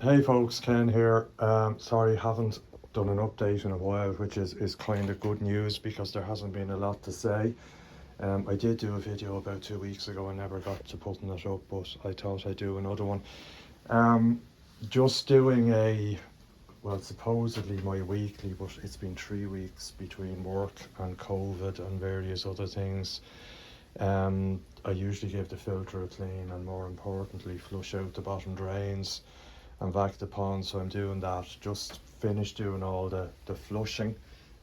Hey folks, Ken here. Sorry, haven't done an update in a while, which is kind of good news because there hasn't been a lot to say. I did do a video about 2 weeks ago. I never got to putting it up, but I thought I'd do another one. Um, just doing well, supposedly my weekly, but it's been 3 weeks between work and COVID and various other things. I usually give the filter a clean and, more importantly, flush out the bottom drains and vac the pond, so I'm doing that. Just finished doing all the flushing.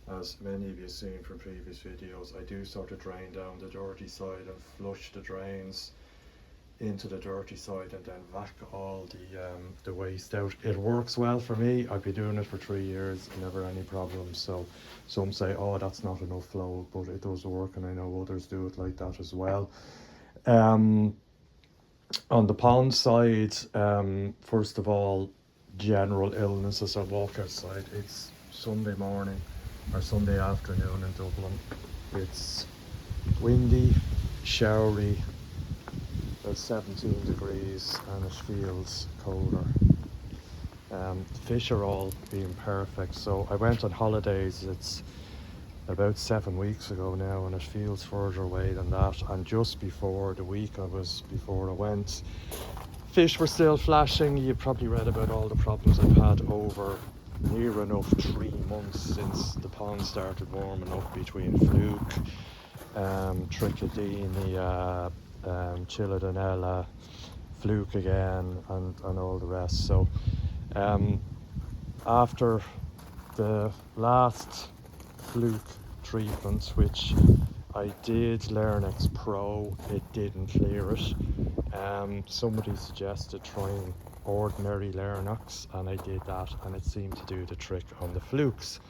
As many of you have seen from previous videos, I do sort of drain down the dirty side and flush the drains into the dirty side and then vac all the waste out. It works well for me. I've been doing it for 3 years, never any problems. So some say, oh, that's not enough flow, but it does work, and I know others do it like that as well. On the pond side, first of all, general illness as I walk outside. It's Sunday morning or Sunday afternoon in Dublin. It's windy, showery, about 17 degrees, and it feels colder. Fish are all being perfect. So I went on holidays, it's about 7 weeks ago now, and it feels further away than that. And just before before I went, fish were still flashing. You probably read about all the problems I've had over near enough 3 months since the pond started warming up, between fluke, trichidini, chilodenella, fluke again, and all the rest. So after the last fluke treatment, which I did Lernex Pro, it didn't clear it. Somebody suggested trying ordinary Lernex, and I did that, and it seemed to do the trick on the flukes.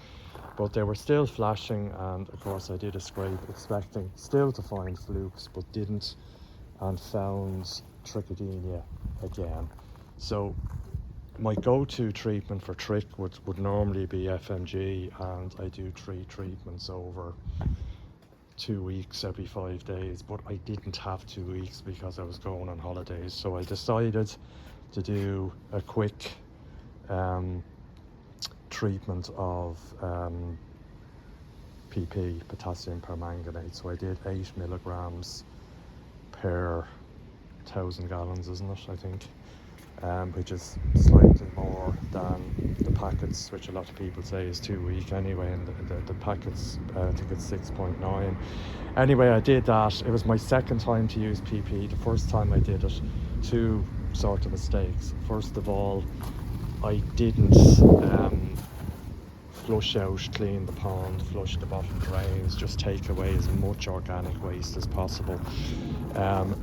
But they were still flashing, and of course I did a scrape expecting still to find flukes, but didn't, and found trichidinia again. So my go-to treatment for trick would normally be FMG, and I do 3 treatments over 2 weeks every 5 days, but I didn't have 2 weeks because I was going on holidays. So I decided to do a quick treatment of PP, potassium permanganate. So I did 8 milligrams per 1,000 gallons, isn't it, I think, which is slightly more than the packets, which a lot of people say is too weak anyway, and the packets, I think it's 6.9. Anyway, I did that. It was my second time to use PP. The first time I did it, 2 sort of mistakes. First of all, I didn't flush out, clean the pond, flush the bottom drains, just take away as much organic waste as possible.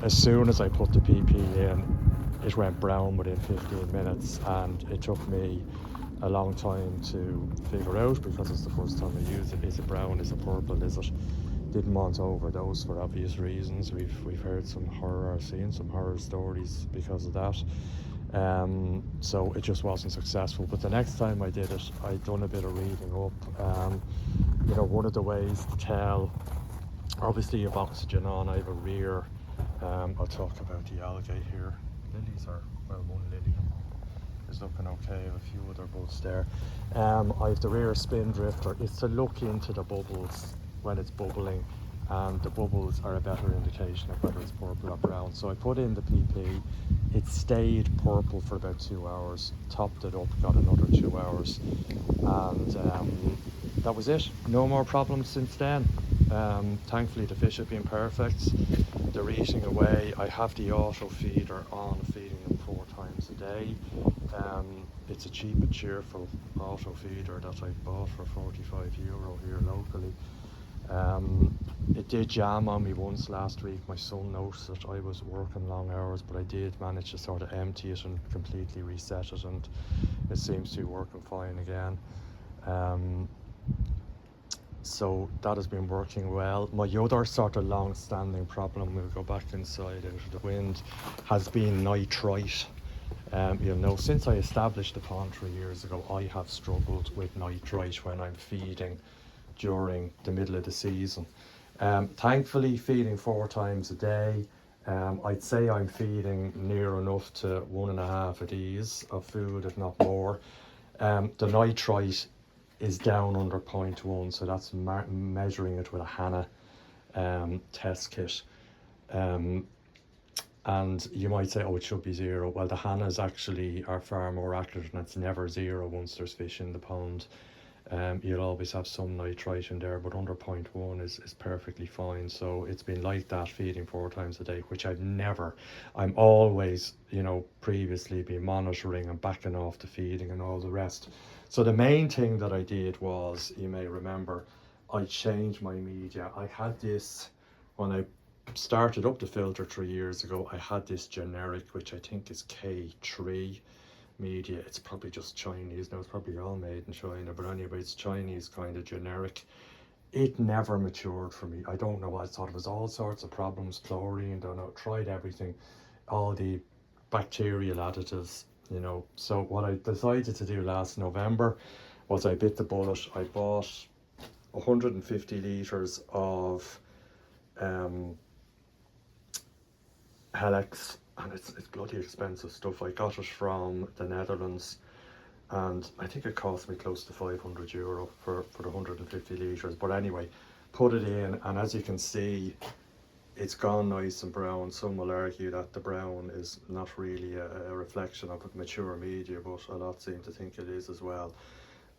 As soon as I put the PP in, it went brown within 15 minutes, and it took me a long time to figure out, because it's the first time I used it. Is it brown? Is it purple? Is it? Didn't want to overdose for obvious reasons. We've heard seen some horror stories because of that. So it just wasn't successful. But the next time I did it, I'd done a bit of reading up. One of the ways to tell, obviously you have oxygen on. I have a rear, I'll talk about the algae here. Lilies are, well, one lily is looking okay. I have a few other buds there. I have the rear spin drifter. It's to look into the bubbles when it's bubbling, and the bubbles are a better indication of whether it's purple or brown. So I put in the PP, it stayed purple for about 2 hours, topped it up, got another 2 hours, and that was it. No more problems since then. Thankfully the fish have been perfect. They're eating away. I have the auto feeder on, feeding them 4 times a day. It's a cheap and cheerful auto feeder that I bought for €45 here locally. It did jam on me once last week. My son noticed that I was working long hours, but I did manage to sort of empty it and completely reset it, and it seems to be working fine again. So that has been working well. My other sort of long-standing problem, we'll go back inside out of the wind, has been nitrite. Since I established the pond 3 years ago, I have struggled with nitrite when I'm feeding during the middle of the season. Thankfully, feeding 4 times a day, I'd say I'm feeding near enough to 1.5 of these of food, if not more. The nitrite is down under 0.1, so that's measuring it with a Hannah test kit. And you might say, oh, it should be 0. Well, the Hannahs actually are far more accurate, and it's never 0 once there's fish in the pond. You'll always have some nitrite in there, but under 0.1 is perfectly fine. So it's been like that feeding 4 times a day, which I'm always, previously been monitoring and backing off the feeding and all the rest. So the main thing that I did was, you may remember, I changed my media. I had this, when I started up the filter 3 years ago, I had this generic, which I think is K3 media. It's probably just Chinese now, it's probably all made in China, but anyway, it's Chinese kind of generic. It never matured for me. I don't know, I thought it was all sorts of problems, chlorine, don't know, tried everything, all the bacterial additives, So what I decided to do last November was I bit the bullet. I bought 150 litres of Helix, and it's bloody expensive stuff. I got it from the Netherlands, and I think it cost me close to €500 for the 150 litres. But anyway, put it in, and as you can see, it's gone nice and brown. Some will argue that the brown is not really a reflection of mature media, but a lot seem to think it is as well.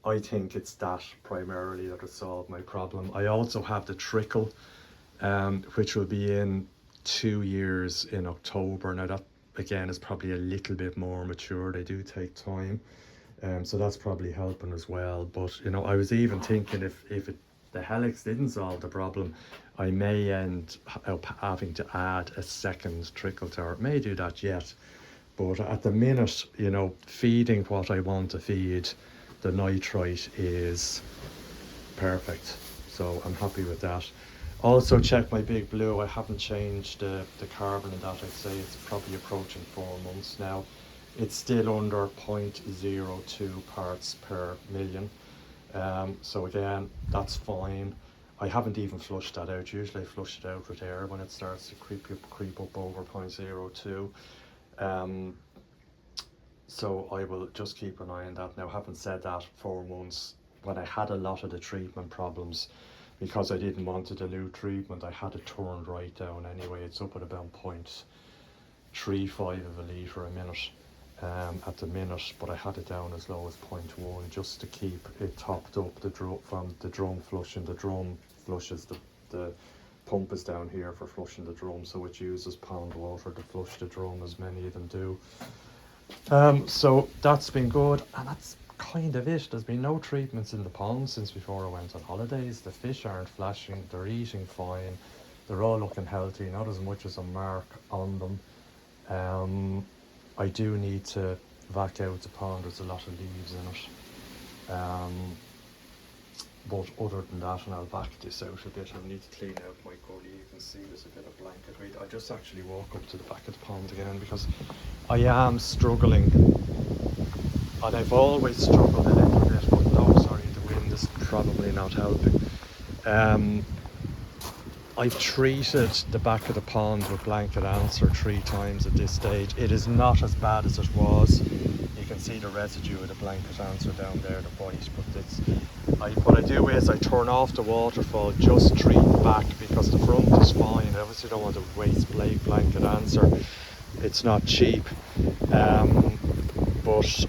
I think it's that primarily that has solved my problem. I also have the trickle, which will be in 2 years in October. Now that again is probably a little bit more mature. They do take time, so that's probably helping as well. But I was even thinking if the Helix didn't solve the problem, I may end up having to add a second trickle tower. May do that yet, but at the minute, feeding what I want to feed, the nitrite is perfect, so I'm happy with that. Also check my Big Blue. I haven't changed the carbon in that. I'd say it's probably approaching 4 months now. It's still under 0.02 parts per million. So again, that's fine. I haven't even flushed that out. Usually I flush it out with air when it starts to creep up over 0.02. So I will just keep an eye on that. Now, having said that, 4 months, when I had a lot of the treatment problems, because I didn't want to dilute treatment, I had it turned right down anyway. It's up at about 0.35 of a litre a minute at the minute, but I had it down as low as 0.1 just to keep it topped up. From the drum flushing, the drum flushes, the pump is down here for flushing the drum, so it uses pond water to flush the drum, as many of them do. So that's been good, and that's kind of it. There's been no treatments in the pond since before I went on holidays. The fish aren't flashing, they're eating fine, they're all looking healthy, not as much as a mark on them. I do need to vac out the pond, there's a lot of leaves in it. But other than that, and I'll back this out a bit, I need to clean out my gully. You can see there's a bit of blanket weight. I just actually walk up to the back of the pond again because I am struggling, and I've always struggled a little bit, but no, sorry, the wind is probably not helping. I've treated the back of the pond with blanket answer 3 times at this stage. It is not as bad as it was. You can see the residue of the blanket answer down there, the white, but what I do is I turn off the waterfall, just treat the back because the front is fine. I obviously don't want to waste blanket answer. It's not cheap. But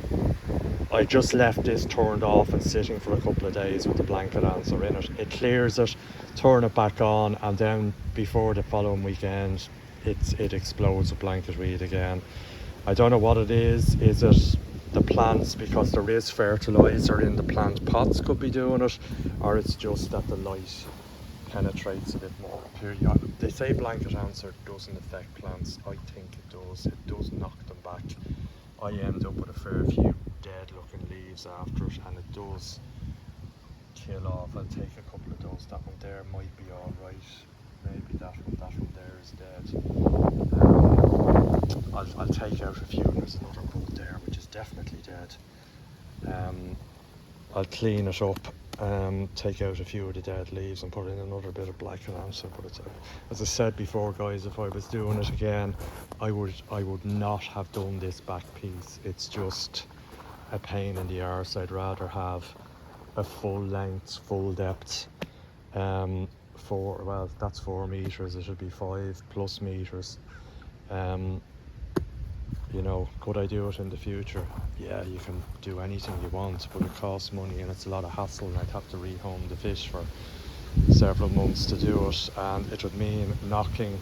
I just left this turned off and sitting for a couple of days with the blanket answer in it. It clears it, turn it back on, and then before the following weekend it explodes with blanket weed again. I don't know what it is. Is it the plants, because there is fertilizer in the plant pots, could be doing it, or it's just that the light penetrates a bit more. They say blanket answer doesn't affect plants. I think it does. It does knock them back. I end up with a fair few dead looking leaves after it, and it does kill off. I'll take a couple of those. That one there might be alright. Maybe that one there is dead. I'll take out a few. There's another bud there which is definitely dead. I'll clean it up, take out a few of the dead leaves and put in another bit of black enhancer. But it's, as I said before, guys, if I was doing it again, I would not have done this back piece. It's just a pain in the arse. I'd rather have a full length, full depth, well, that's 4 meters. It should be 5+ meters. You know, could I do it in the future? Yeah, you can do anything you want, but it costs money and it's a lot of hassle, and I'd have to rehome the fish for several months to do it, and it would mean knocking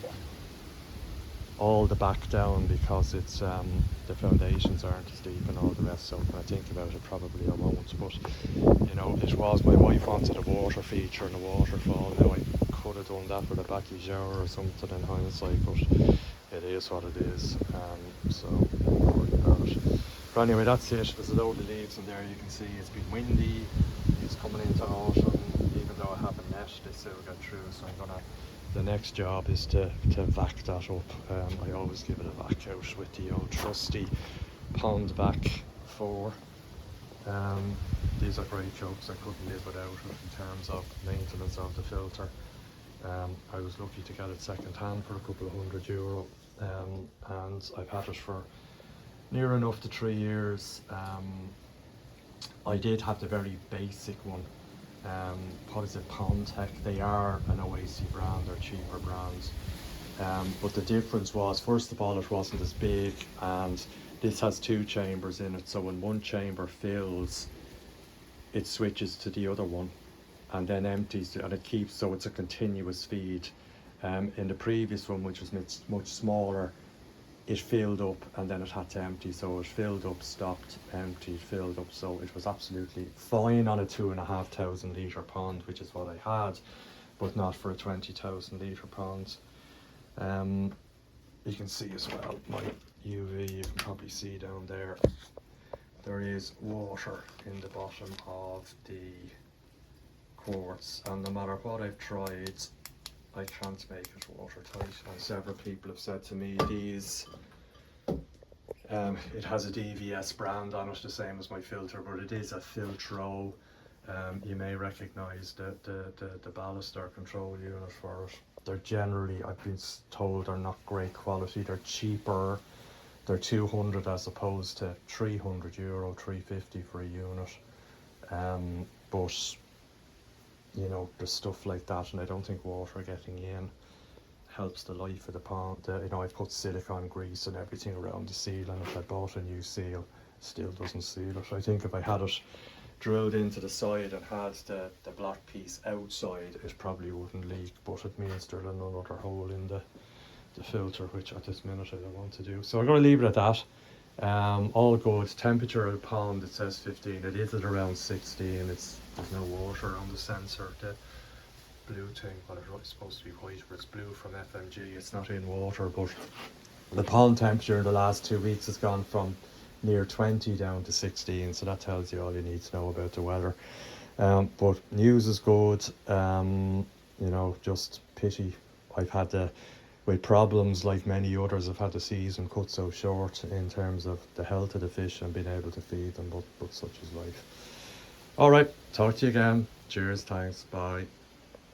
all the back down because it's the foundations aren't as deep and all the rest. So when I think about it, probably I won't. But you know, it was, my wife wanted a water feature and a waterfall. Now I could have done that with a backy shower or something in hindsight, but it is what it is. So don't worry about it. But anyway, that's it. There's a load of leaves in there. You can see it's been windy. It's coming into autumn. Even though I haven't meshed, they still got through. So I'm gonna. The next job is to vac that up. I always give it a vac out with the old trusty pond vac 4. These are great jokes. I couldn't live without it in terms of maintenance of the filter. I was lucky to get it second hand for a couple of €100, and I've had it for near enough to 3 years. I did have the very basic one. What is it, Pond Tech? They are an OAC brand, they're cheaper brands. But the difference was, first of all, it wasn't as big, and this has 2 chambers in it, so when one chamber fills, it switches to the other one and then empties, and it keeps, so it's a continuous feed. In the previous one, which was much smaller, it filled up and then it had to empty, so it filled up, stopped, emptied, filled up. So it was absolutely fine on a 2,500 litre pond, which is what I had, but not for a 20,000 litre pond. You can see as well my UV, you can probably see down there, there is water in the bottom of the quartz, and no matter what I've tried, I can't make it watertight. And several people have said to me, these, it has a DVS brand on it, the same as my filter, but it is a Filtro. You may recognise the baluster control unit for it. They're generally, I've been told, they're not great quality. They're cheaper. They're 200 as opposed to €300, 350 for a unit. But you know, there's stuff like that, and I don't think water getting in helps the life of the pond. You know, I've put silicone grease and everything around the seal, and if I bought a new seal, still doesn't seal it. I think if I had it drilled into the side and had the black piece outside, it probably wouldn't leak, but it means there's another hole in the filter, which at this minute I don't want to do. So I'm going to leave it at that. All good. Temperature of the pond, it says 15. It is at around 16. There's no water on the sensor. The blue thing, well, it's supposed to be white, but it's blue from FMG. It's not in water, but the pond temperature in the last 2 weeks has gone from near 20 down to 16. So that tells you all you need to know about the weather. But news is good. You know, just pity I've had with problems like many others, I've had the season cut so short in terms of the health of the fish and being able to feed them, but such is life. All right, talk to you again. Cheers, thanks, bye.